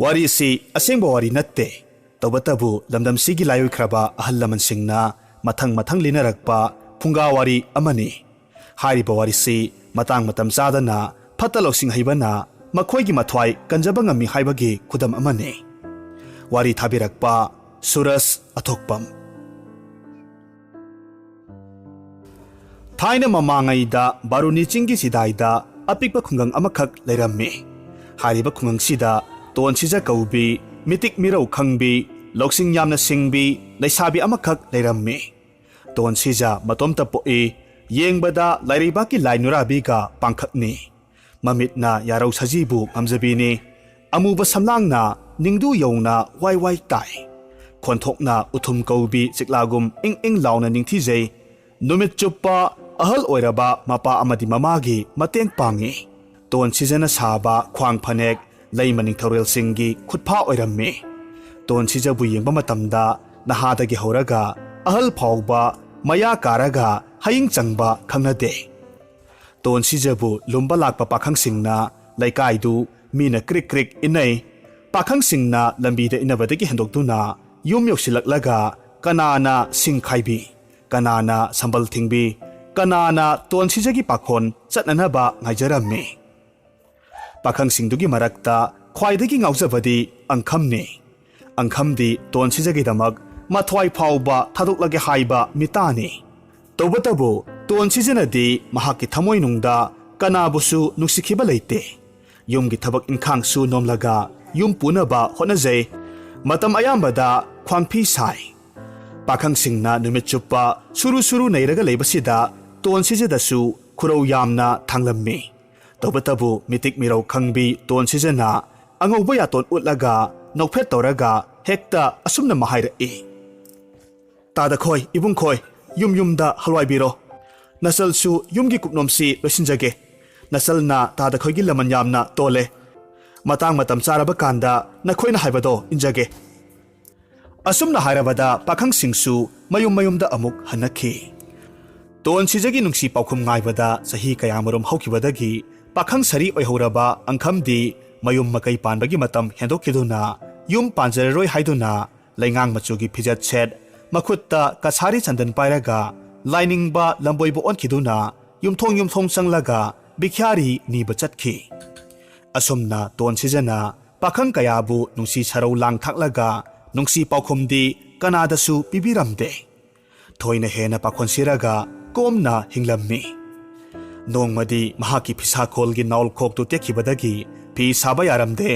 ꯋꯥꯔꯤꯁꯤ ꯑꯁꯦꯡꯕ ꯋꯥꯔꯤ ꯅꯠꯇꯦ ꯇꯧꯕꯇꯕꯨ ꯂꯝꯗꯝꯁꯤꯒꯤ ꯂꯥꯏꯑꯣꯏꯈ꯭ꯔꯕ ꯑꯍꯜ ꯂꯃꯟꯁꯤꯡꯅ ꯃꯊꯪ ꯂꯤꯅꯔꯛꯄ ꯐꯨꯡꯒꯥ ꯋꯥꯔꯤ ꯑꯃꯅꯤ꯫ ꯍꯥꯏꯔꯤꯕ ꯋꯥꯔꯤꯁꯤ ꯃꯇꯥꯡ ꯃꯇꯝ ꯆꯥꯗꯅ ꯐꯠꯇ ꯂꯧꯁꯤꯡ ꯍꯩꯕꯅ ꯃꯈꯣꯏꯒꯤ ꯃꯊ꯭ꯋꯥꯏ ꯀꯟꯖꯕ ꯉꯝꯃꯤ ꯍꯥꯏꯕꯒꯤ ꯈꯨꯗꯝ ꯑꯃꯅꯤ꯫ ꯋꯥꯔꯤ ꯊꯥꯕꯤꯔꯛꯄ ꯁꯨꯔꯁ ꯑꯊꯣꯛꯄꯝ꯫ ꯊꯥꯏꯅ ꯃꯃꯥꯡꯉꯩꯗ ꯕꯥꯔꯨꯅꯤ ꯆꯤꯡꯒꯤ ꯆꯤꯗꯥꯏꯗ ꯑꯄꯤꯛꯄ ꯈꯨꯡꯒꯪ ꯑꯃꯈꯛ ꯂꯩꯔꯝꯃꯤ꯫ ꯍꯥꯏꯔꯤꯕ ꯈꯨꯡꯒꯪꯁꯤꯗ ꯇꯣꯟꯁꯤꯖ ꯀꯧꯕꯤ ꯃꯤꯇꯤꯛ ꯃꯤꯔꯧ ꯈꯪꯕꯤ ꯂꯧꯁꯤꯡ ꯌꯥꯝꯅ ꯁꯤꯡꯕꯤ ꯂꯩꯁꯥꯕꯤ ꯑꯃꯈꯛ ꯂꯩꯔꯝꯃꯤ꯫ ꯇꯣꯟꯁꯤꯖ ꯃꯇꯣꯝꯇ ꯄꯣꯛꯏ, ꯌꯦꯡꯕꯗ ꯂꯥꯏꯔꯩꯕꯥꯛꯀꯤ ꯂꯥꯏ ꯅꯨꯔꯥꯕꯤꯒ ꯄꯥꯡꯈꯛꯅꯤ꯫ ꯃꯃꯤꯠꯅ ꯌꯥꯔꯧ ꯁꯖꯤꯕꯨ ꯉꯝꯖꯕꯤꯅꯤ꯫ ꯑꯃꯨꯕ ꯁꯝꯂꯥꯡꯅ ꯅꯤꯡꯗꯨ ꯌꯧꯅ ꯋꯥꯏ ꯋꯥꯏ ꯇꯥꯏ꯫ ꯈꯣꯟꯊꯣꯛꯅ ꯎꯊꯨꯝ ꯀꯧꯕꯤ ꯆꯤꯛꯂꯥꯒꯨꯝ ꯏꯪ ꯏꯪ ꯂꯥꯎꯅ ꯅꯤꯡꯊꯤꯖꯩ꯫ ꯅꯨꯃꯤꯠ ꯆꯨꯞꯄ ꯑꯍꯜ ꯑꯣꯏꯔꯕ ꯃꯄꯥ ꯑꯃꯗꯤ ꯃꯃꯥꯒꯤ ꯃꯇꯦꯡ ꯄꯥꯡꯉꯤ꯫ ꯇꯣꯟꯁꯤꯖꯅ ꯁꯥꯕ ꯈ꯭ꯋꯥꯡ ꯐꯅꯦꯛ ꯂꯩꯃ ꯅꯤꯡꯊꯧꯔꯦꯜꯁꯤꯡꯒꯤ ꯈꯨꯠꯐꯥ ꯑꯣꯏꯔꯝꯃꯤ꯫ ꯇꯣꯟꯁꯤꯖꯕꯨ ꯌꯦꯡꯕ ꯃꯇꯝꯗ ꯅꯍꯥꯗꯒꯤ ꯍꯧꯔꯒ ꯑꯍꯜ ꯐꯥꯎꯕ ꯃꯌꯥ ꯀꯥꯔꯒ ꯍꯌꯤꯡ ꯆꯪꯕ ꯈꯪꯅꯗꯦ꯫ ꯇꯣꯟꯁꯤꯖꯕꯨ ꯂꯨꯝꯕ ꯂꯥꯛꯄ ꯄꯥꯈꯪꯁꯤꯡꯅ ꯂꯩꯀꯥꯏꯗꯨ ꯃꯤꯅ ꯀ꯭ꯔꯤꯛ ꯀ꯭ꯔꯤꯛ ꯏꯟꯅꯩ꯫ ꯄꯥꯈꯪꯁꯤꯡꯅ ꯂꯝꯕꯤꯗ ꯏꯟꯅꯕꯗꯒꯤ ꯍꯦꯟꯗꯣꯛꯇꯨꯅ ꯌꯨꯝ ꯌꯧꯁꯤꯜꯂꯛꯂꯒ ꯀꯅꯥꯅ ꯁꯤꯡ ꯈꯥꯏꯕꯤ, ꯀꯅꯥꯅ ꯁꯝꯕꯜ ꯊꯤꯡꯕꯤ, ꯀꯅꯥꯅ ꯇꯣꯟꯁꯤꯖꯒꯤ ꯄꯥꯈꯣꯟ ꯆꯠꯅꯅꯕ ꯉꯥꯏꯖꯔꯝꯃꯤ꯫ ꯄꯥꯈꯪꯁꯤꯡꯗꯨꯒꯤ ꯃꯔꯛꯇ ꯈ꯭ꯋꯥꯏꯗꯒꯤ ꯉꯥꯎꯖꯕꯗꯤ ꯑꯪꯈꯝꯅꯤ꯫ ꯑꯪꯈꯝꯗꯤ ꯇꯣꯟꯁꯤꯖꯒꯤꯗꯃꯛ ꯃꯊ꯭ꯋꯥꯏ ꯐꯥꯎꯕ ꯊꯥꯗꯣꯛꯂꯒꯦ ꯍꯥꯏꯕ ꯃꯤꯇꯥꯅꯤ꯫ ꯇꯧꯕꯇꯕꯨ ꯇꯣꯟꯁꯤꯖꯅꯗꯤ ꯃꯍꯥꯛꯀꯤ ꯊꯃꯣꯏꯅꯨꯡꯗ ꯀꯅꯥꯕꯨꯁꯨ ꯅꯨꯡꯁꯤꯈꯤꯕ ꯂꯩꯇꯦ꯫ ꯌꯨꯝꯒꯤ ꯊꯕꯛ ꯏꯟꯈꯥꯡꯁꯨ ꯅꯣꯝꯂꯒ ꯌꯨꯝ ꯄꯨꯅꯕ ꯍꯣꯠꯅꯖꯩ꯫ ꯃꯇꯝ ꯑꯌꯥꯝꯕꯗ ꯈ꯭ꯋꯥꯡꯐꯤ ꯁꯥꯏ꯫ ꯄꯥꯈꯪꯁꯤꯡꯅ ꯅꯨꯃꯤꯠ ꯆꯨꯞꯄ ꯁꯨꯔꯨ ꯁꯨꯔꯨ ꯅꯩꯔꯒ ꯂꯩꯕꯁꯤꯗ ꯇꯣꯟꯁꯤꯖꯗꯁꯨ ꯈꯨꯔꯧ ꯌꯥꯝꯅ ꯊꯥꯡꯂꯝꯃꯤ꯫ ꯇꯧꯕꯇꯕꯨ ꯃꯤꯇꯤꯛ ꯃꯤꯔꯧ ꯈꯪꯕꯤ ꯇꯣꯟꯁꯤꯖꯅ ꯑꯉꯧꯕ ꯌꯥꯇꯣꯟ ꯎꯠꯂꯒ ꯅꯣꯛꯐꯦꯠ ꯇꯧꯔꯒ ꯍꯦꯛꯇ ꯑꯁꯨꯝꯅ ꯃꯍꯥꯏꯔꯛꯏ꯫ ꯇꯥꯗꯈꯣꯏ, ꯏꯕꯨꯡꯈꯣꯏ, ꯌꯨꯝꯗ ꯍꯜꯋꯥꯏꯕꯤꯔꯣ꯫ ꯅꯆꯜꯁꯨ ꯌꯨꯝꯒꯤ ꯀꯨꯞꯅꯣꯝꯁꯤ ꯂꯣꯏꯁꯤꯟꯖꯒꯦ꯫ ꯅꯆꯜꯅ ꯇꯥꯗꯈꯣꯏꯒꯤ ꯂꯃꯟ ꯌꯥꯝꯅ ꯇꯣꯜꯂꯦ꯫ ꯃꯇꯥꯡ ꯃꯇꯝ ꯆꯥꯔꯕ ꯀꯥꯟꯗ ꯅꯈꯣꯏꯅ ꯍꯥꯏꯕꯗꯣ ꯏꯟꯖꯒꯦ꯫ ꯑꯁꯨꯝꯅ ꯍꯥꯏꯔꯕꯗ ꯄꯥꯈꯪꯁꯤꯡꯁꯨ ꯃꯌꯨꯝꯗ ꯑꯃꯨꯛ ꯍꯟꯅꯈꯤ꯫ ꯇꯣꯟꯁꯤꯖꯒꯤ ꯅꯨꯡꯁꯤ ꯄꯥꯎꯈꯨꯝ ꯉꯥꯏꯕꯗ ꯆꯍꯤ ꯀꯌꯥꯃꯔꯨꯝ ꯍꯧꯈꯤꯕꯗꯒꯤ ꯄꯥꯈꯪ ꯁꯔꯤ ꯑꯣꯏꯍꯧꯔꯕ ꯑꯪꯈꯝꯗꯤ ꯃꯌꯨꯝ ꯃꯀꯩ ꯄꯥꯟꯕꯒꯤ ꯃꯇꯝ ꯍꯦꯟꯗꯣꯛꯈꯤꯗꯨꯅ ꯌꯨꯝ ꯄꯥꯟꯖꯔꯔꯣꯏ ꯍꯥꯏꯗꯨꯅ ꯂꯩꯉꯥꯡ ꯃꯆꯨꯒꯤ ꯐꯤꯖꯦꯠ ꯁꯦꯠ, ꯃꯈꯨꯠꯇ ꯀꯁꯥꯔꯤ ꯆꯟꯗꯟ ꯄꯥꯏꯔꯒ ꯂꯥꯏꯅꯤꯡꯕ ꯂꯝꯕꯣꯏꯕ ꯑꯣꯟꯈꯤꯗꯨꯅ ꯌꯨꯝꯊꯣꯡ ꯆꯪꯂꯒ ꯕꯤꯈ꯭ꯌꯥꯔꯤ ꯅꯤꯕ ꯆꯠꯈꯤ꯫ ꯑꯁꯨꯝꯅ ꯇꯣꯟꯁꯤꯖꯅ ꯄꯥꯈꯪ ꯀꯌꯥꯕꯨ ꯅꯨꯡꯁꯤ ꯁꯔꯧ ꯂꯥꯡ ꯊꯥꯛꯂꯒ ꯅꯨꯡꯁꯤ ꯄꯥꯎꯈꯨꯝꯗꯤ ꯀꯅꯥꯗꯁꯨ ꯄꯤꯕꯤꯔꯝꯗꯦ꯫ ꯊꯣꯏꯅ ꯍꯦꯟꯅ ꯄꯥꯈꯣꯟ ꯁꯤꯔꯒ ꯀꯣꯝꯅ ꯍꯤꯡꯂꯝꯃꯤ꯫ ꯅꯣꯡꯃꯗꯤ ꯃꯍꯥꯛꯀꯤ ꯐꯤꯁꯥꯈꯣꯜꯒꯤ ꯅꯥꯎꯜꯈꯣꯛꯇꯨ ꯇꯦꯛꯈꯤꯕꯗꯒꯤ ꯐꯤ ꯁꯥꯕ ꯌꯥꯔꯝꯗꯦ꯫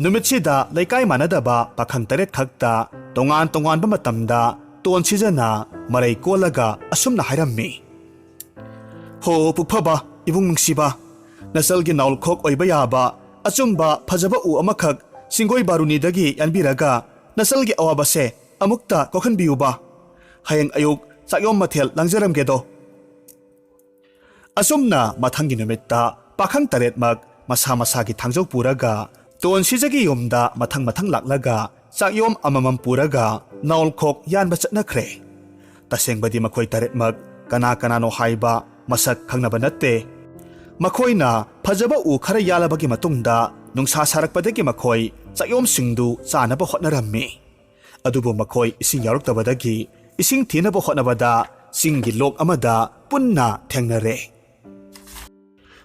ꯅꯨꯃꯤꯠꯁꯤꯗ ꯂꯩꯀꯥꯏ ꯃꯥꯟꯅꯗꯕ ꯄꯥꯈꯪ 8 ꯈꯛꯇ ꯇꯣꯉꯥꯟꯕ ꯃꯇꯝꯗ ꯇꯣꯟꯁꯤꯖꯅ ꯃꯔꯩ ꯀꯣꯜꯂꯒ ꯑꯁꯨꯝꯅ ꯍꯥꯏꯔꯝꯃꯤ꯫ ꯍꯣ ꯄꯨꯛꯐꯕ, ꯏꯕꯨꯡ ꯅꯨꯡꯁꯤꯕ, ꯅꯆꯜꯒꯤ ꯅꯥꯎꯜꯈꯣꯛ ꯑꯣꯏꯕ ꯌꯥꯕ ꯑꯆꯨꯝꯕ ꯐꯖꯕ ꯎ ꯑꯃꯈꯛ ꯆꯤꯡꯒꯣꯏ ꯕꯥꯔꯨꯅꯤꯗꯒꯤ ꯌꯥꯟꯕꯤꯔꯒ ꯅꯆꯜꯒꯤ ꯑꯋꯥꯕꯁꯦ ꯑꯃꯨꯛꯇ ꯀꯣꯛꯍꯟꯕꯤꯌꯨꯕ꯫ ꯍꯌꯦꯡ ꯑꯌꯨꯛ ꯆꯥꯛꯌꯣꯝ ꯃꯊꯦꯜ ꯂꯥꯡꯖꯔꯝꯒꯦꯗꯣ꯫ ꯑꯁꯨꯝꯅ ꯃꯊꯪꯒꯤ ꯅꯨꯃꯤꯠꯇ ꯄꯥꯈꯪ 8ꯃꯛ ꯃꯁꯥ ꯃꯁꯥꯒꯤ ꯊꯥꯡꯖꯧ ꯄꯨꯔꯒ ꯇꯣꯟꯁꯤꯖꯒꯤ ꯌꯨꯝꯗ ꯃꯊꯪ ꯂꯥꯛꯂꯒ ꯆꯥꯛꯌꯣꯝ ꯑꯃꯃꯝ ꯄꯨꯔꯒ ꯅꯥꯎꯜꯈꯣꯛ ꯌꯥꯟꯕ ꯆꯠꯅꯈ꯭ꯔꯦ꯫ ꯇꯁꯦꯡꯕꯗꯤ ꯃꯈꯣꯏ 8ꯃꯛ ꯀꯅꯥꯅꯣ ꯍꯥꯏꯕ ꯃꯁꯛ ꯈꯪꯅꯕ ꯅꯠꯇꯦ꯫ ꯃꯈꯣꯏꯅ ꯐꯖꯕ ꯎ ꯈꯔ ꯌꯥꯜꯂꯕꯒꯤ ꯃꯇꯨꯡꯗ ꯅꯨꯡꯁꯥ ꯁꯥꯔꯛꯄꯗꯒꯤ ꯃꯈꯣꯏ ꯆꯥꯛꯌꯣꯝꯁꯤꯡꯗꯨ ꯆꯥꯅꯕ ꯍꯣꯠꯅꯔꯝꯃꯤ꯫ ꯑꯗꯨꯕꯨ ꯃꯈꯣꯏ ꯏꯁꯤꯡ ꯌꯥꯎꯔꯛꯇꯕꯗꯒꯤ ꯏꯁꯤꯡ ꯊꯤꯅꯕ ꯍꯣꯠꯅꯕꯗ ꯆꯤꯡꯒꯤ ꯂꯣꯛ ꯑꯃꯗ ꯄꯨꯟꯅ ꯊꯦꯡꯅꯔꯦ꯫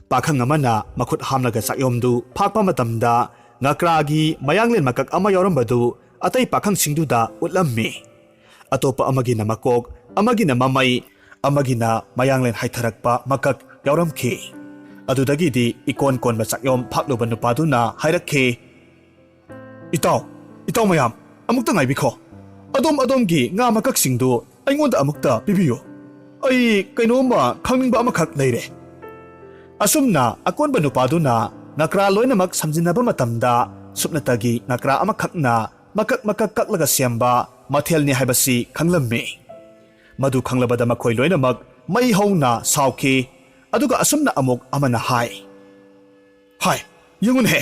ꯄꯥꯈꯪ ꯑꯃꯅ ꯃꯈꯨꯠ ꯍꯥꯝꯂꯒ ꯆꯥꯛꯌꯣꯝꯗꯨ ꯐꯥꯛꯄ ꯃꯇꯝꯗ ꯉꯀ꯭ꯔꯥꯒꯤ ꯃꯌꯥꯡꯂꯦꯟ ꯃꯀꯛ ꯑꯃ ꯌꯥꯎꯔꯝꯕꯗꯨ ꯑꯇꯩ ꯄꯥꯈꯪꯁꯤꯡꯗꯨꯗ ꯎꯠꯂꯝꯃꯤ꯫ ꯑꯇꯣꯞꯄ ꯑꯃꯒꯤꯅ ꯃꯀꯣꯛ, ꯑꯃꯒꯤꯅ ꯃꯃꯩ, ꯑꯃꯒꯤꯅ ꯃꯌꯥꯡꯂꯦꯟ ꯍꯥꯏꯊꯔꯛꯄ ꯃꯀꯛ ꯌꯥꯎꯔꯝꯈꯤ꯫ ꯑꯗꯨꯗꯒꯤꯗꯤ ꯏꯀꯣꯟ ꯀꯣꯟꯕ ꯆꯥꯛꯌꯣꯝ ꯐꯥꯛꯂꯨꯕ ꯅꯨꯄꯥꯗꯨꯅ ꯍꯥꯏꯔꯛꯈꯤ꯫ ꯏꯇꯥꯎ ꯃꯌꯥꯝ, ꯑꯃꯨꯛꯇ ꯉꯥꯏꯕꯤꯈꯣ꯫ ꯑꯗꯣꯝꯒꯤ ꯉꯥ ꯃꯀꯛꯁꯤꯡꯗꯨ ꯑꯩꯉꯣꯟꯗ ꯑꯃꯨꯛꯇ ꯄꯤꯕꯤꯌꯨ꯫ ꯑꯩ ꯀꯩꯅꯣꯝꯃ ꯈꯪꯅꯤꯡꯕ ꯑꯃꯈꯛ ꯂꯩꯔꯦ꯫ ꯑꯁꯨꯝꯅ ꯑꯀꯣꯟꯕ ꯅꯨꯄꯥꯗꯨꯅ ꯉꯀ꯭ꯔꯥ ꯂꯣꯏꯅꯃꯛ ꯁꯝꯖꯤꯟꯅꯕ ꯃꯇꯝꯗ ꯁꯨꯞꯅꯇꯒꯤ ꯉꯀ꯭ꯔꯥ ꯑꯃꯈꯛꯅ ꯃꯀꯛ ꯀꯛꯂꯒ ꯁꯦꯝꯕ ꯃꯊꯦꯜꯅꯤ ꯍꯥꯏꯕꯁꯤ ꯈꯪꯂꯝꯃꯤ꯫ ꯃꯗꯨ ꯈꯪꯂꯕꯗ ꯃꯈꯣꯏ ꯂꯣꯏꯅꯃꯛ ꯃꯩ ꯍꯧꯅ ꯁꯥꯎꯈꯤ꯫ ꯑꯗꯨꯒ ꯑꯁꯨꯝꯅ ꯑꯃꯨꯛ ꯑꯃꯅ ꯍꯥꯏ, ꯌꯦꯡꯉꯨꯅꯦꯍꯦ,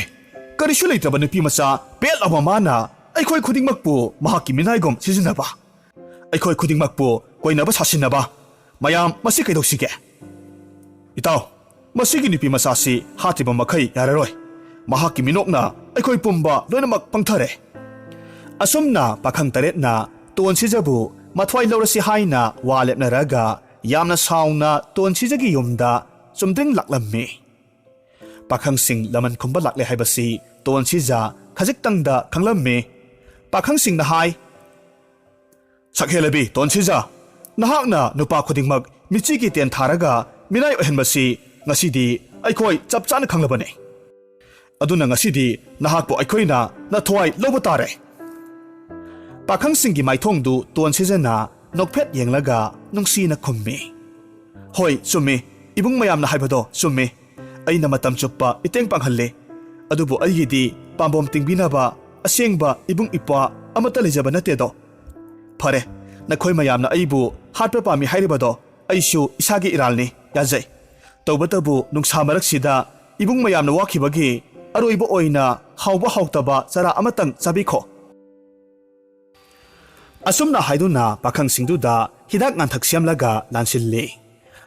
ꯀꯔꯤꯁꯨ ꯂꯩꯇ꯭ꯔꯕ ꯅꯨꯄꯤ ꯃꯆꯥ ꯄꯦꯠꯂꯕ ꯃꯥꯅ ꯑꯩꯈꯣꯏ ꯈꯨꯗꯤꯡꯃꯛꯄꯨ ꯃꯍꯥꯛꯀꯤ ꯃꯤꯅꯥꯏꯒꯨꯝ ꯁꯤꯖꯤꯟꯅꯕ, ꯑꯩꯈꯣꯏ ꯈꯨꯗꯤꯡꯃꯛꯄꯨ ꯀꯣꯏꯅꯕ ꯁꯥꯁꯤꯟꯅꯕ, ꯃꯌꯥꯝ ꯃꯁꯤ ꯀꯩꯗꯧꯁꯤꯒꯦ? ꯏꯇꯥꯎ, ꯃꯁꯤꯒꯤ ꯅꯨꯄꯤ ꯃꯆꯥꯁꯤ ꯍꯥꯠꯇ꯭ꯔꯤꯕ ꯃꯈꯩ ꯌꯥꯔꯔꯣꯏ꯫ mahaki minokna aikoi pumba loinamak pangthare asumna pakhang taretna tonsijabu mathwai lorasi haina walepnaraga yamna sauna tonsijagi yumda chumdring laklammi pakhang sing laman khumba lakle haibasi tonsija khajiktangda khanglamme pakhang sing na hai sakhelabi tonsija nahakna nupa khudingmak michi ki ten tharaga minai ohenbasi ngasidi aikoi chapchana khanglabane aduna ngasidi nahakpo aikoina na thwai lobo tare pakhang singgi maithongdu tonsijana nokphet yenglaga nungsina khummi hoi chumi ibung mayamna haibado chumi aina matam chuppa iteng panghalle adubu aigidi pambom tingbinaba asengba ibung ipa amata lejaba natedo phare nakhoi mayamna aibu hatpa pami hairibado aishu isagi iralni yajai tawbatabu nungsa maraksida ibung mayamna wakhibagi aroiba oina hawba hawtaba chara amatang chabikho asumna haiduna pakhang singduda hidak nganthak siamlaga lansilli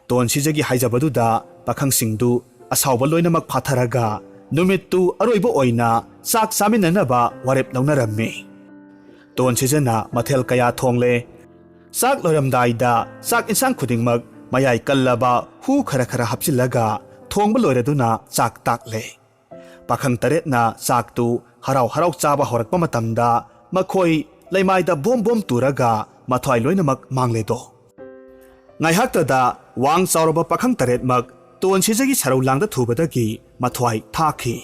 tonsijagi haijabaduda pakhang singdu asawba loinamak phatharaga numittu aroiba oina chak chaminanaba warep launarammi tonsijana mathel kaya thongle chak loiramdaida chak insang khudingmak mayai kallaba hu khara khara hapchilaga thongba loiraduna chak takle pakhang taretna chaktu harau harau chaba horakpa matamda makhoi leimaida bom bom turaga mathwai loinamak mangledo ngaihaktada wang chauraba pakhang taretmak tonsijagi sarau langda thubadagi mathwai thakhi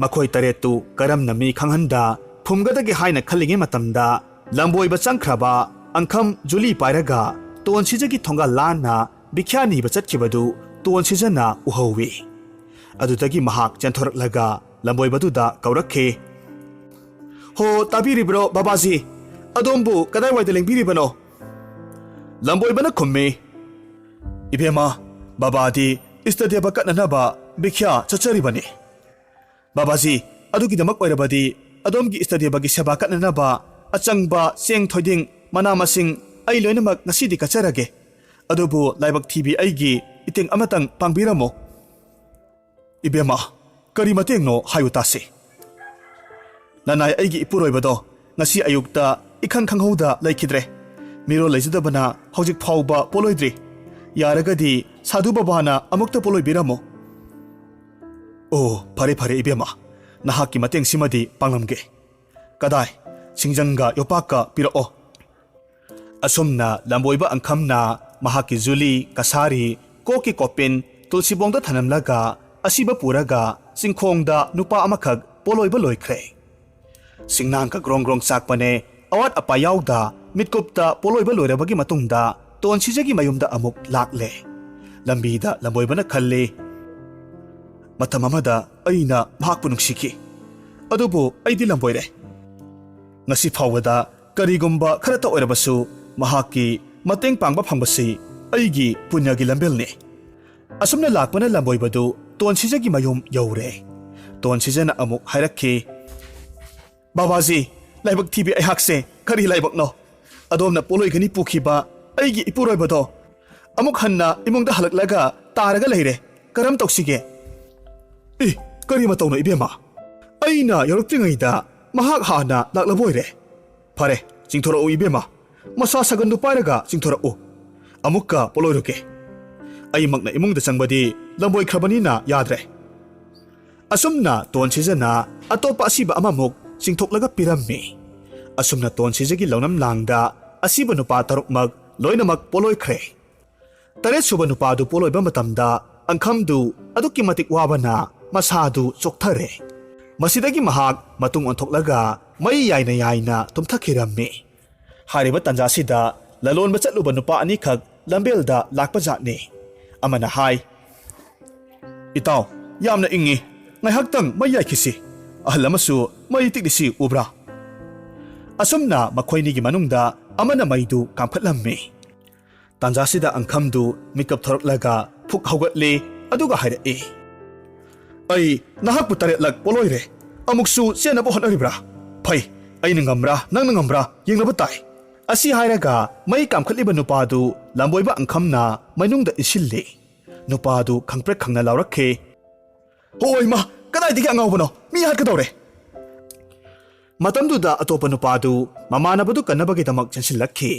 makhoi taretu karam nami khanghanda phumgadagi haina khallinge matamda lamboiba changkhraba angkham juli pairaga tonsijagi thonga lana bikhyani bachatkhibadu tonsijana uhawi adutagi mahak chanthorlaga lamboibaduda kaurakhe ho tabiribro babaji adombu kadai waida lengbiribano lamboibana khummi ibema babadi istadeba katnanaba bikhya chacharibani babaji adugidamak oirabadi adomgi istadebagi seba katnanaba achangba seng thoiding manamasing ai loinamak ngasidi kacharage adubu laibak thibi aigi iting amatang pangbiramo ibema kari matengno hayutasi nanai aigi ipuroibado ngasi ayukta ikhan khanghoda laikhidre miro leijadabana hojik phauba poloidri yaragadi sadhu babana amukta poloi biramo oh phare phare ibema nahaki mateng simadi panglamge kadai singjanga yopaka pirao asumna lamboiba angkhamna mahaki juli kasari koki kopin tulsibongda thanamlaga asiba puraga singkhongda nupa amakhak poloiba loikhre singnang ka grong grong chakpane awat apayawda mitkupta poloiba loirabagi matungda tonsijagi mayumda amuk lakle lambida lamboibana khalle matamamada aina mahakpu nungsiki adubu aidi lamboire ngasi phawada karigumba kharata oirabasu mahaki mateng pangba phangbasi aigi punyagi lambelni asumna lakpana lamboibadu tonsijagi mayum yaure tonsijana amuk hairakhi babaji laibak thibi aihakse kari laibak no adomna poloi gani pukhiba aigi ipuroibado amuk hanna imungda halaklaga taraga leire karam toksige kari matawna ibema aina yoruktingaida mahak hana laklaboire phare chingthorau ibema masa sagandu pairaga chingthorau amukka poloiruke ai makna imungda changbadi lamboi khrabani na yadre asumna tonsijana atopa asiba amamuk chingthoklaga pirammi asumna tonsijagi launam langda asiba nupa tarukmak loinamak poloi khre taret suba nupa du poloi ba matamda angkhamdu aduki matik wabana masadu chokthare masidagi mahak matung onthoklaga mai yaina tumthakhirammi hariba tanjasida lalon ba chatluba nupa ani khak lambelda lakpa jatni amana hai itaw yamna ingi ngaihaktam mai yaikisi ahlamasu mai tikdisi ubra asumna makhoinigi manungda amana maidu kamkhatlammi tanjasida angkhamdu mikap thoroklaga phuk haugatli aduga haire ai nahakpu taretlak poloire amuksu senabo honaribra phai aina ngamra nangna ngamra yenglaba tai asi hairaga mai kamkhatliba nupadu lamboiba angkhamna mainungda isilli nupadu khangprek khangna laurakhe hoi ma ꯀꯗꯥꯏꯗꯒꯤ ꯑꯉꯥꯎꯕꯅꯣ ꯃꯤ ꯍꯥꯠꯀꯗꯧꯔꯦ ꯃꯇꯝꯗꯨꯗ ꯑꯇꯣꯞꯄ ꯅꯨꯄꯥꯗꯨ ꯃꯃꯥꯟꯅꯕꯗꯨ ꯀꯟꯅꯕꯒꯤꯗꯃꯛ ꯆꯦꯟꯁꯤꯜꯂꯛꯈꯤ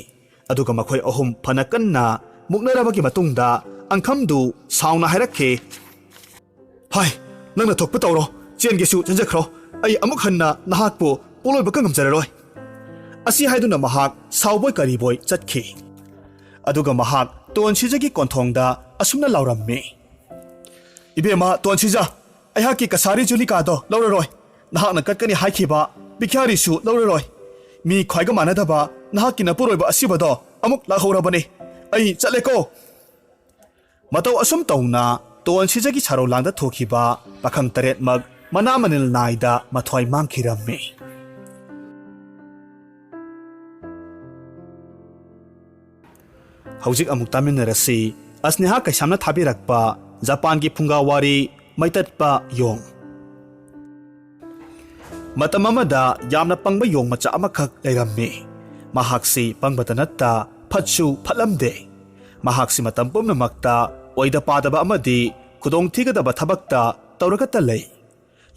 ꯑꯗꯨꯒ ꯃꯈꯣꯏ ꯑꯍꯨꯝ ꯐꯅ ꯀꯟꯅ ꯃꯨꯛꯅꯔꯕꯒꯤ ꯃꯇꯨꯡꯗ ꯑꯪꯈꯝꯗꯨ ꯁꯥꯎꯅ ꯍꯥꯏꯔꯛꯈꯤ ꯍꯥꯏ ꯅꯪꯅ ꯊꯣꯛꯄ ꯇꯧꯔꯣ ꯆꯦꯟꯒꯦꯁꯨ ꯆꯦꯟꯖꯈ꯭ꯔꯣ ꯑꯩ ꯑꯃꯨꯛ ꯍꯟꯅ ꯅꯍꯥꯛꯄꯨ ꯄꯣꯂꯣꯏꯕ ꯉꯝꯖꯔꯔꯣꯏ ꯑꯁꯤ ꯍꯥꯏꯗꯨꯅ ꯃꯍꯥꯛ ꯁꯥꯎꯕꯣꯏ ꯀꯔꯤꯕꯣꯏ ꯆꯠꯈꯤ ꯑꯗꯨꯒ ꯃꯍꯥꯛ ꯇꯣꯟꯁꯤꯖꯒꯤ ꯀꯣꯟꯊꯣꯡꯗ ꯑꯁꯨꯝꯅ ꯂꯥꯎꯔꯝꯃꯤ ꯏꯕꯦꯝꯃ ꯇꯣꯟꯁꯤꯖ ꯑꯩꯍꯥꯛꯀꯤ ꯀꯁꯥꯔꯤ ꯖꯨꯂꯤꯀꯥꯗꯣ ꯂꯧꯔꯔꯣꯏ ꯅꯍꯥꯛꯅ ꯀꯠꯀꯅꯤ ꯍꯥꯏꯈꯤꯕ ꯕꯤꯈ꯭ꯌꯥꯔꯤꯁꯨ ꯂꯧꯔꯔꯣꯏ ꯃꯤ ꯈ꯭ꯋꯥꯏꯒ ꯃꯥꯟꯅꯗꯕ ꯅꯍꯥꯛꯀꯤ ꯅꯄꯨꯔꯣꯏꯕ ꯑꯁꯤꯕꯗꯣ ꯑꯃꯨꯛ ꯂꯥꯛꯍꯧꯔꯕꯅꯤ ꯑꯩ ꯆꯠꯂꯦꯀꯣ ꯃꯇꯧ ꯑꯁꯨꯝ ꯇꯧꯅ ꯇꯣꯟꯁꯤꯖꯒꯤ ꯁꯥꯔꯧꯂꯥꯡꯗ ꯊꯣꯛꯈꯤꯕ ꯄꯥꯈꯪ 8ꯃꯛ ꯃꯅꯥ ꯃꯅꯤꯜ ꯅꯥꯏꯗ ꯃꯊ꯭ꯋꯥꯏ ꯃꯥꯡꯈꯤꯔꯝꯃꯤ ꯍꯧꯖꯤꯛ ꯑꯃꯨꯛ ꯇꯥꯃꯤꯟꯅꯔꯁꯤ ꯑꯁꯅꯦꯍꯥ ꯀꯩꯁꯥꯝꯅ ꯊꯥꯕꯤꯔꯛꯄ ꯖꯄꯥꯟꯒꯤ ꯐꯨꯡꯒꯥꯋꯥꯔꯤ ꯃꯩꯇꯠꯄ ꯌꯣꯡ ꯃꯇꯝ ꯑꯃꯗ ꯌꯥꯝꯅ ꯄꯪꯕ ꯌꯣꯡ ꯃꯆꯥ ꯑꯃꯈꯛ ꯂꯩꯔꯝꯃꯤ ꯃꯍꯥꯛꯁꯤ ꯄꯪꯕꯇ ꯅꯠꯇ ꯐꯠꯁꯨ ꯐꯠꯂꯝꯗꯦ ꯃꯍꯥꯛꯁꯤ ꯃꯇꯝ ꯄꯨꯝꯅꯃꯛꯇ ꯑꯣꯏꯗ ꯄꯥꯗꯕ ꯑꯃꯗꯤ ꯈꯨꯗꯣꯡꯊꯤꯒꯗꯕ ꯊꯕꯛꯇ ꯇꯧꯔꯒꯇ ꯂꯩ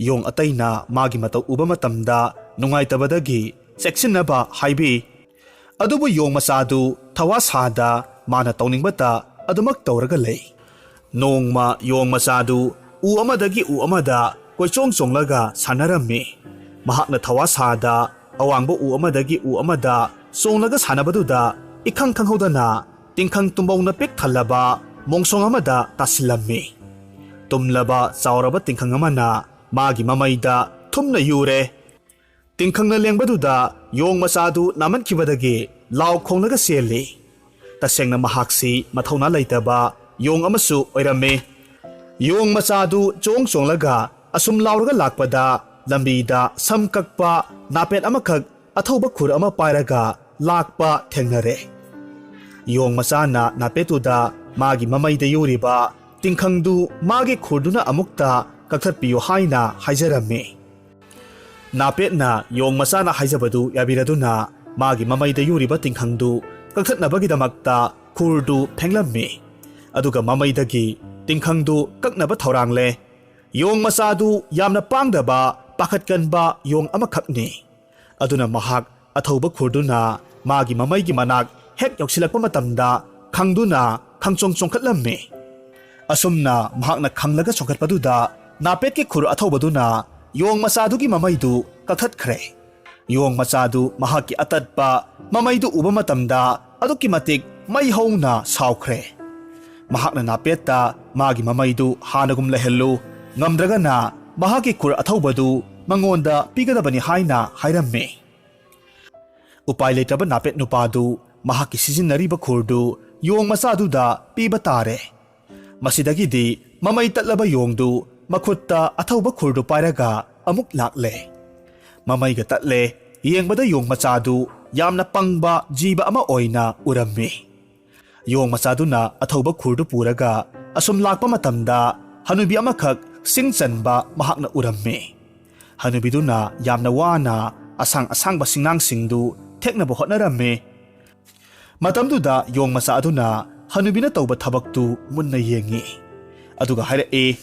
ꯌꯣꯡ ꯑꯇꯩꯅ ꯃꯥꯒꯤ ꯃꯇꯧ ꯎꯕ ꯃꯇꯝꯗ ꯅꯨꯡꯉꯥꯏꯇꯕꯗꯒꯤ ꯆꯦꯛꯁꯤꯟꯅꯕ ꯍꯥꯏꯕꯤ ꯑꯗꯨꯕꯨ ꯌꯣꯡ ꯃꯆꯥꯗꯨ ꯊꯋꯥ ꯁꯥꯗ ꯃꯥꯅ ꯇꯧꯅꯤꯡꯕꯇ ꯑꯗꯨꯃꯛ ꯇꯧꯔꯒ ꯂꯩ ꯅꯣꯡꯃ ꯌꯣꯡ ꯃꯆꯥꯗꯨ ꯎ ꯑꯃꯗꯒꯤ ꯎ ꯑꯃꯗ ꯀꯣꯏꯆꯣꯡ ꯆꯣꯡꯂꯒ ꯁꯥꯟꯅꯔꯝꯃꯤ ꯃꯍꯥꯛꯅ ꯊꯋꯥ ꯁꯥꯗ ꯑꯋꯥꯡꯕ ꯎ ꯑꯃꯗꯒꯤ ꯎ ꯑꯃꯗ ꯆꯣꯡꯂꯒ ꯁꯥꯟꯅꯕꯗꯨꯗ ꯏꯈꯪ ꯈꯪꯍꯧꯗꯅ ꯇꯤꯡꯈꯪ ꯇꯨꯝꯕꯧꯅ ꯄꯤꯛ ꯊꯜꯂꯕ ꯃꯣꯡꯁꯣꯡ ꯑꯃꯗ ꯇꯥꯁꯤꯜꯂꯝꯃꯤ ꯇꯨꯝꯂꯕ ꯆꯥꯎꯔꯕ ꯇꯤꯡꯈꯪ ꯑꯃꯅ ꯃꯥꯒꯤ ꯃꯃꯩꯗ ꯊꯨꯝꯅ ꯌꯨꯔꯦ ꯇꯤꯡꯈꯪꯅ ꯂꯦꯡꯕꯗꯨꯗ ꯌꯣꯡ ꯃꯆꯥꯗꯨ ꯅꯥꯃꯟꯈꯤꯕꯗꯒꯤ ꯂꯥꯎ ꯈꯣꯡꯂꯒ ꯆꯦꯜꯂꯤ ꯇꯁꯦꯡꯅ ꯃꯍꯥꯛꯁꯤ ꯃꯊꯧꯅꯥ ꯂꯩꯇꯕ ꯌꯣꯡ ꯑꯃꯁꯨ ꯑꯣꯏꯔꯝꯃꯤ ꯌꯣꯡ ꯃꯆꯥꯗꯨ ꯆꯣꯡ ꯆꯣꯡꯂꯒ ꯑꯁꯨꯝ ꯂꯥꯎꯔꯒ ꯂꯥꯛꯄꯗ ꯂꯝꯕꯤꯗ ꯁꯝ ꯀꯛꯄ ꯅꯥꯄꯦꯠ ꯑꯃꯈꯛ ꯑꯊꯧꯕ ꯈꯨꯔ ꯑꯃ ꯄꯥꯏꯔꯒ ꯂꯥꯛꯄ ꯊꯦꯡꯅꯔꯦ ꯌꯣꯡ ꯃꯆꯥꯅ ꯅꯥꯄꯦꯠꯇꯨꯗ ꯃꯥꯒꯤ ꯃꯃꯩꯗ ꯌꯨꯔꯤꯕ ꯇꯤꯡꯈꯪꯗꯨ ꯃꯥꯒꯤ ꯈꯨꯔꯗꯨꯅ ꯑꯃꯨꯛꯇ ꯀꯛꯊꯠꯄꯤꯌꯨ ꯍꯥꯏꯅ ꯍꯥꯏꯖꯔꯝꯃꯤ ꯅꯥꯄꯦꯠꯅ ꯌꯣꯡ ꯃꯆꯥꯅ ꯍꯥꯏꯖꯕꯗꯨ ꯌꯥꯕꯤꯔꯗꯨꯅ ꯃꯥꯒꯤ ꯃꯃꯩꯗ ꯌꯨꯔꯤꯕ ꯇꯤꯡꯈꯪꯗꯨ ꯀꯛꯊꯠꯅꯕꯒꯤꯗꯃꯛꯇ ꯈꯨꯔꯗꯨ ꯐꯦꯡꯂꯝꯃꯤ ꯑꯗꯨꯒ ꯃꯃꯩꯗꯒꯤ ꯇꯤꯡꯈꯪꯗꯨ ꯀꯛꯅꯕ ꯊꯧꯔꯥꯡꯂꯦ ꯌꯣꯡ ꯃꯆꯥꯗꯨ ꯌꯥꯝꯅ ꯄꯥꯡꯗꯕ ꯄꯥꯈꯠꯀꯟꯕ ꯌꯣꯡ ꯑꯃꯈꯛꯅꯤ ꯑꯗꯨꯅ ꯃꯍꯥꯛ ꯑꯊꯧꯕ ꯈꯨꯔꯗꯨꯅ ꯃꯥꯒꯤ ꯃꯃꯩꯒꯤ ꯃꯅꯥꯛ ꯍꯦꯛ ꯌꯧꯁꯤꯜꯂꯛꯄ ꯃꯇꯝꯗ ꯈꯪꯗꯨꯅ ꯈꯪꯆꯣꯡ ꯆꯣꯡꯈꯠꯂꯝꯃꯤ ꯑꯁꯨꯝꯅ ꯃꯍꯥꯛꯅ ꯈꯪꯂꯒ ꯆꯣꯡꯈꯠꯄꯗꯨꯗ ꯅꯥꯄꯦꯠꯀꯤ ꯈꯨꯔ ꯑꯊꯧꯕꯗꯨꯅ ꯌꯣꯡ ꯃꯆꯥꯗꯨꯒꯤ ꯃꯃꯩꯗꯨ ꯀꯛꯊꯠꯈ꯭ꯔꯦ ꯌꯣꯡ ꯃꯆꯥꯗꯨ ꯃꯍꯥꯛꯀꯤ ꯑꯇꯠꯄ ꯃꯃꯩꯗꯨ ꯎꯕ ꯃꯇꯝꯗ ꯑꯗꯨꯛꯀꯤ ꯃꯇꯤꯛ ꯃꯩ ꯍꯧꯅ ꯁꯥꯎꯈ꯭ꯔꯦ ꯃꯍꯥꯛꯅ ꯅꯥꯄꯦꯠꯇ ꯃꯥꯒꯤ ꯃꯃꯩꯗꯨ ꯍꯥꯟꯅꯒꯨꯝ ꯂꯩꯍꯜꯂꯨ ꯉꯝꯗ꯭ꯔꯒꯅ ꯃꯍꯥꯛꯀꯤ ꯈꯨꯔ ꯑꯊꯧꯕꯗꯨ ꯃꯉꯣꯟꯗ ꯄꯤꯒꯗꯕꯅꯤ ꯍꯥꯏꯅ ꯍꯥꯏꯔꯝꯃꯤ ꯎꯄꯥꯏ ꯂꯩꯇ꯭ꯔꯕ ꯅꯥꯄꯦꯠ ꯅꯨꯄꯥꯗꯨ ꯃꯍꯥꯛꯀꯤ ꯁꯤꯖꯤꯟꯅꯔꯤꯕ ꯈꯨꯔꯗꯨ ꯌꯣꯡ ꯃꯆꯥꯗꯨꯗ ꯄꯤꯕ ꯇꯥꯔꯦ ꯃꯁꯤꯗꯒꯤꯗꯤ ꯃꯃꯩ ꯇꯠꯂꯕ ꯌꯣꯡꯗꯨ ꯃꯈꯨꯠꯇ ꯑꯊꯧꯕ ꯈꯨꯔꯗꯨ ꯄꯥꯏꯔꯒ ꯑꯃꯨꯛ ꯂꯥꯛꯂꯦ ꯃꯃꯩꯒ ꯇꯠꯂꯦ ꯌꯦꯡꯕꯗ ꯌꯣꯡ ꯃꯆꯥꯗꯨ ꯌꯥꯝꯅ ꯄꯪꯕ ꯖꯤꯕ ꯑꯃ ꯑꯣꯏꯅ ꯎꯔꯝꯃꯤ ꯌꯣꯡ ꯃꯆꯥꯗꯨꯅ ꯑꯊꯧꯕ ꯈꯨꯔꯗꯨ ꯄꯨꯔꯒ ꯑꯁꯨꯝ ꯂꯥꯛꯄ ꯃꯇꯝꯗ ꯍꯅꯨꯕꯤ ꯑꯃꯈꯛ ꯁꯤꯡ ꯆꯟꯕ ꯃꯍꯥꯛꯅ ꯎꯔꯝꯃꯤ ꯍꯅꯨꯕꯤꯗꯨꯅ ꯌꯥꯝꯅ ꯋꯥꯅ ꯑꯁꯥꯡ ꯑꯁꯥꯡꯕ ꯁꯤꯡꯅꯥꯡꯁꯤꯡꯗꯨ ꯊꯦꯛꯅꯕ ꯍꯣꯠꯅꯔꯝꯃꯤ ꯃꯇꯝꯗꯨꯗ ꯌꯣꯡ ꯃꯆꯥ ꯑꯗꯨꯅ ꯍꯅꯨꯕꯤꯅ ꯇꯧꯕ ꯊꯕꯛꯇꯨ ꯃꯨꯟꯅ ꯌꯦꯡꯉꯤ ꯑꯗꯨꯒ ꯍꯥꯏꯔꯛꯏ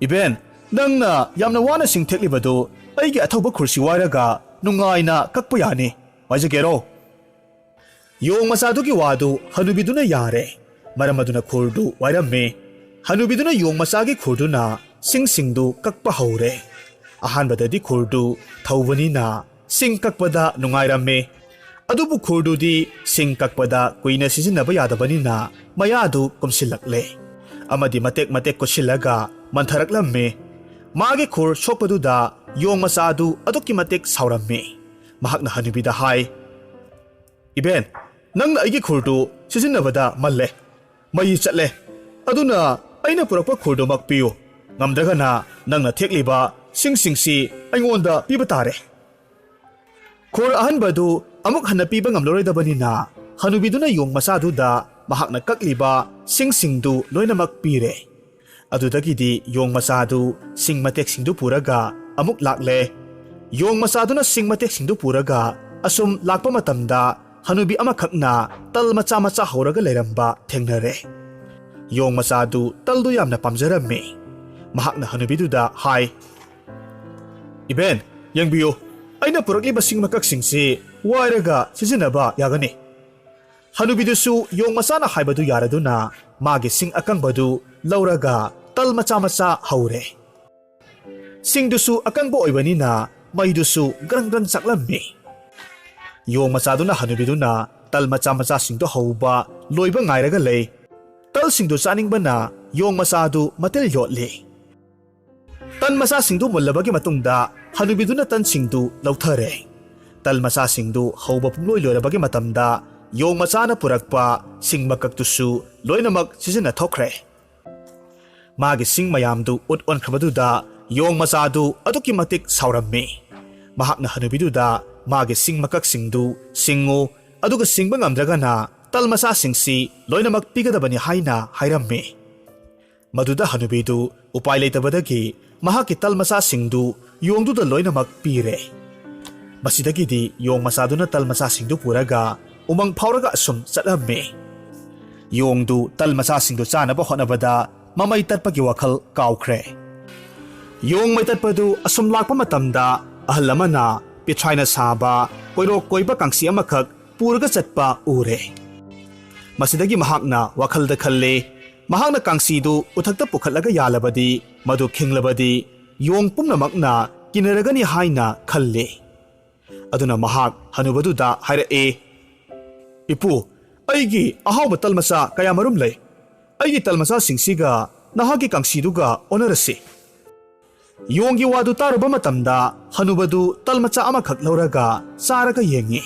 ꯏꯕꯦꯟ ꯅꯪꯅ ꯌꯥꯝꯅ ꯋꯥꯅ ꯁꯤꯡ ꯊꯦꯛꯂꯤꯕꯗꯨ ꯑꯩꯒꯤ ꯑꯊꯧꯕ ꯈꯨꯔꯁꯤ ꯋꯥꯏꯔꯒ ꯅꯨꯡꯉꯥꯏꯅ ꯀꯛꯄ ꯌꯥꯅꯤ ꯋꯥꯏꯖꯒꯦꯔꯣ ꯌꯣꯡ ꯃꯆꯥꯗꯨꯒꯤ ꯋꯥꯗꯨ ꯍꯅꯨꯕꯤꯗꯨꯅ ꯌꯥꯔꯦ ꯃꯔꯝ ꯑꯗꯨꯅ ꯈꯨꯔꯗꯨ ꯋꯥꯏꯔꯝꯃꯤ ꯍꯅꯨꯕꯤꯗꯨꯅ ꯌꯣꯡ ꯃꯆꯥꯒꯤ ꯈꯨꯔꯗꯨꯅ ꯁꯤꯡꯁꯤꯡꯗꯨ ꯀꯛꯄ ꯍꯧꯔꯦ ꯑꯍꯥꯟꯕꯗꯗꯤ ꯈꯨꯔꯗꯨ ꯊꯧꯕꯅꯤꯅ ꯁꯤꯡ ꯀꯛꯄꯗ ꯅꯨꯡꯉꯥꯏꯔꯝꯃꯤ ꯑꯗꯨꯕꯨ ꯈꯨꯔꯗꯨꯗꯤ ꯁꯤꯡ ꯀꯛꯄꯗ ꯀꯨꯏꯅ ꯁꯤꯖꯤꯟꯅꯕ ꯌꯥꯗꯕꯅꯤꯅ ꯃꯌꯥꯗꯨ ꯀꯨꯝꯁꯤꯜꯂꯛꯂꯦ ꯑꯃꯗꯤ ꯃꯇꯦꯛ ꯃꯇꯦꯛ ꯀꯨꯠꯁꯤꯜꯂꯒ ꯃꯟꯊꯔꯛꯂꯝꯃꯤ ꯃꯥꯒꯤ ꯈꯨꯔ ꯁꯣꯛꯄꯗꯨꯗ ꯌꯣꯡ ꯃꯆꯥꯗꯨ ꯑꯗꯨꯛꯀꯤ ꯃꯇꯤꯛ ꯁꯥꯎꯔꯝꯃꯤ ꯃꯍꯥꯛꯅ ꯍꯅꯨꯕꯤꯗ ꯍꯥꯏ ꯏꯕꯦꯟ ꯅꯪꯅ ꯑꯩꯒꯤ ꯈꯨꯔꯗꯨ ꯁꯤꯖꯤꯟꯅꯕꯗ ꯃꯜꯂꯦ ꯃꯩ ꯆꯠꯂꯦ ꯑꯗꯨꯅ ꯑꯩꯅ ꯄꯨꯔꯛꯄ ꯈꯨꯔꯗꯨꯃꯛ ꯄꯤꯌꯨ ꯉꯝꯗ꯭ꯔꯒꯅ ꯅꯪꯅ ꯊꯦꯛꯂꯤꯕ ꯁꯤꯡꯁꯤꯡꯁꯤ ꯑꯩꯉꯣꯟꯗ ꯄꯤꯕ ꯇꯥꯔꯦ ꯈꯨꯔ ꯑꯍꯟꯕꯗꯨ ꯑꯃꯨꯛ ꯍꯟꯅ ꯄꯤꯕ ꯉꯝꯂꯔꯣꯏꯗꯕꯅꯤꯅ ꯍꯅꯨꯕꯤꯗꯨꯅ ꯌꯣꯡ ꯃꯆꯥꯗꯨꯗ ꯃꯍꯥꯛꯅ ꯀꯛꯂꯤꯕ ꯁꯤꯡꯁꯤꯡꯗꯨ ꯂꯣꯏꯅꯃꯛ ꯄꯤꯔꯦ ꯑꯗꯨꯗꯒꯤꯗꯤ ꯌꯣꯡ ꯃꯆꯥꯗꯨ ꯁꯤꯡ ꯃꯇꯦꯛꯁꯤꯡꯗꯨ ꯄꯨꯔꯒ ꯑꯃꯨꯛ ꯂꯥꯛꯂꯦ ꯌꯣꯡ ꯃꯆꯥꯗꯨꯅ ꯁꯤꯡ ꯃꯇꯦꯛꯁꯤꯡꯗꯨ ꯄꯨꯔꯒ ꯑꯁꯨꯝ ꯂꯥꯛꯄ ꯃꯇꯝꯗ ꯍꯅꯨꯕꯤ ꯑꯃꯈꯛꯅ ꯇꯜ ꯃꯆꯥ ꯃꯆꯥ ꯍꯧꯔꯒ ꯂꯩꯔꯝꯕ ꯊꯦꯡꯅꯔꯦ ꯌꯣꯡ ꯃꯆꯥꯗꯨ ꯇꯜꯗꯨ ꯌꯥꯝꯅ ꯄꯥꯝꯖꯔꯝꯃꯤ mahakna hanubiduda hai. Iben, yangbiyo, aina purakliba sing makaksingsi wairaga sizinaba yagani. Hanubidusu yong masana haibadu yaraduna magi sing akangbadu lauraga tal macha haure. Singdusu akangbo oibanina maidusu grang saklammi. Yong machaduna hanubiduna tal macha singdo hauba loiba ngairaga lei. Tal singdu chaningbana yong machadu matil yotli. Tan macha singdu mullabagi matungda hanubiduna tan singdu lauthare. Tal macha singdu hauba pumloi loirabagi matamda yong machana purakpa sing makaktusu loinamak sizina thokre. Magi sing mayamdu ut onkhrabaduda yong machadu aduki matik saurammi. Mahakna hanubiduda magi sing makaksingdu singu aduga singba ngamdragana tal macha singsi loinamak pigadabani haina hairammi. Maduda hanubidu upai leitabadagi mahaki tal macha singdu yongduda loinamak pire. Masidagidi yong machaduna tal macha singdu puraga umang phauraga asum chatlammi. Yongdu tal macha singdu chanaba honabada mamai tatpagi wakhal kawkhre. Yong mai tatpadu asum lakpa matamda ahal lamana pithaina saba koirok koiba kangsi amakhak puraga chatpa ure. Masidagi mahakna wakhalda khalle mahakna kangsidu uthakta pukhatlaga yalabadi madu khinglabadi yong pumnamakna kinaragani haina khalle. Aduna mahak hanubaduda hairae. Ipu, aigi ahawba talmasa kaya marum lay. Aigi talmasa singsiga nahagi kangsiduga onarasi. Yonggi wadu taruba matamda hanubadu talmacha amakhak lauraga saraga yengi.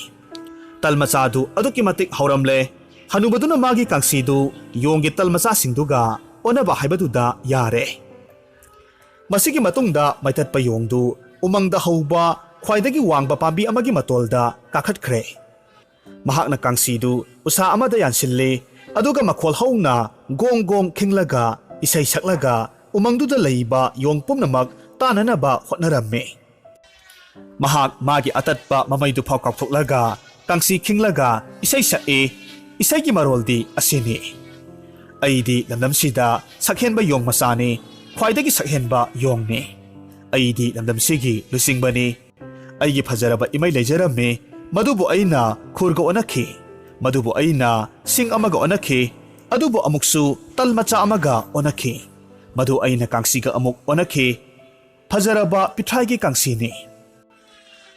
Talmachadu aduki matik hauramle. Hanubaduna magi kangsidu yonggi talmacha singduga onaba haibaduda yare. Masigi matungda maitatpa yongdu umangda hauba khwaidagi wangba pambi amagi matolda kakhatkre. Mahakna kangsidu usa amada yansille aduga makhol hauna gong khinglaga isai saklaga umangduda leiba yong pumnamak tananaba hotnaramme. Mahak magi atatpa mamaidu phau kakthoklaga kangsi khinglaga isai sae isaigi maroldi asini. Aidi lamdamsida sakhenba yong masani khwaidagi sakhenba yongni. Aidi lamdamsigi lusingbani. Aigi phajaraba imai leijaramme madubu aina khurga onakhi. Madubu aina sing amaga onakhi. Adubu amuksu talmacha amaga onakhi. Madu aina kangsiga amuk onakhi. Phajaraba pithaigi kangsini.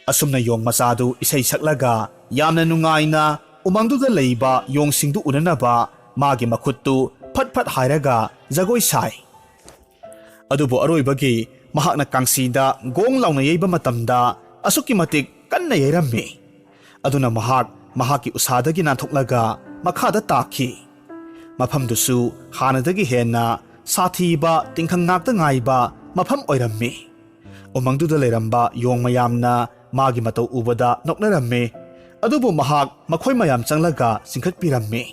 Asumna yong machadu isai saklaga yamna nungaina umangduda leiba yong singdu unanaba magi makhuttu phat hairaga jagoi sai. Adubu aroibagi mahakna kangsida gong launa yeiba matamda asuki matik kanna yeirammi. Aduna mahaki usadagi nanthoknaga makhada takhi. Mafamdusu hanadagi henna sathiba tingkhang ngakta ngaiba mafam oirammi. Umangduda leiramba yong mayamna magi matau ubada noknarammi. Adubu mahak makhoi mayam changlaga singkhatpirammi.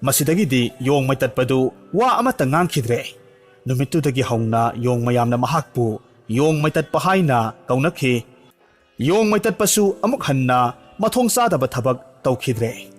Masidagidi yong maitatpadu wa amata ngangkhidre. Numitudagi hauna yong mayamna mahakpu yong maitatpa haina kaunakhi. Yong maitatpasu amuk hanna mathong sadaba thabak tawkhidre.